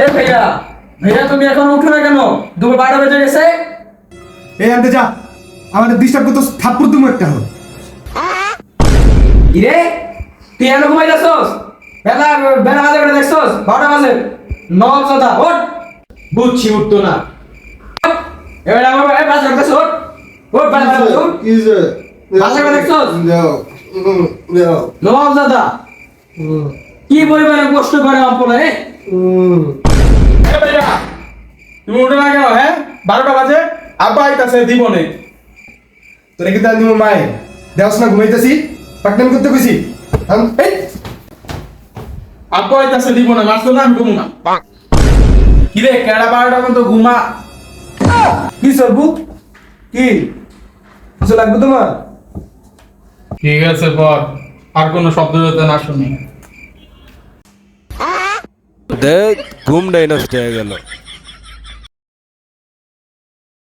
এ ভাইয়া, ভাইয়া তুমি এখন উঠো না কেন? দুপুর 12টা বেজে গেছে। এই আনতে যা, আমাদের ডিস্টার্ব করতে থাপ্পড় তুমি একটা হো। ইরে তুই এখনো ঘুমাই যাচ্ছস? বেলা বেলা বাজে করে দেখছস? 12টা বাজে। নবাব দাদা ওঠ। বুঝছি উঠতো না। এবার আমার বাজে করতেছ ওঠ। ওঠ বেলা বাজে ওঠ। বাজে করে দেখছস? নবাব দাদা কি পরিমাণে কষ্ট করে অপরে। এ ভাইয়া, তুমি উঠো না কেন? হ্যাঁ, 12টা বাজে। আব্বা আইতাছে দিবনে। তোরে কি তার নিমো মায়ে দেওস না ঘুমাইতেছি পাকনাম করতে কইছি। এই আব্বা আইতাছে দিবনে, মারছো না আমি ঘুমু না। কি রে কেডা 12টা পর্যন্ত ঘুমা? কি সরবু কি কিছু লাগবে তোমার? ঠিক আছে পর, আর কোনো শব্দ যাতে না শুনি। দেখ ঘুমটাই নষ্ট হয়ে গেল।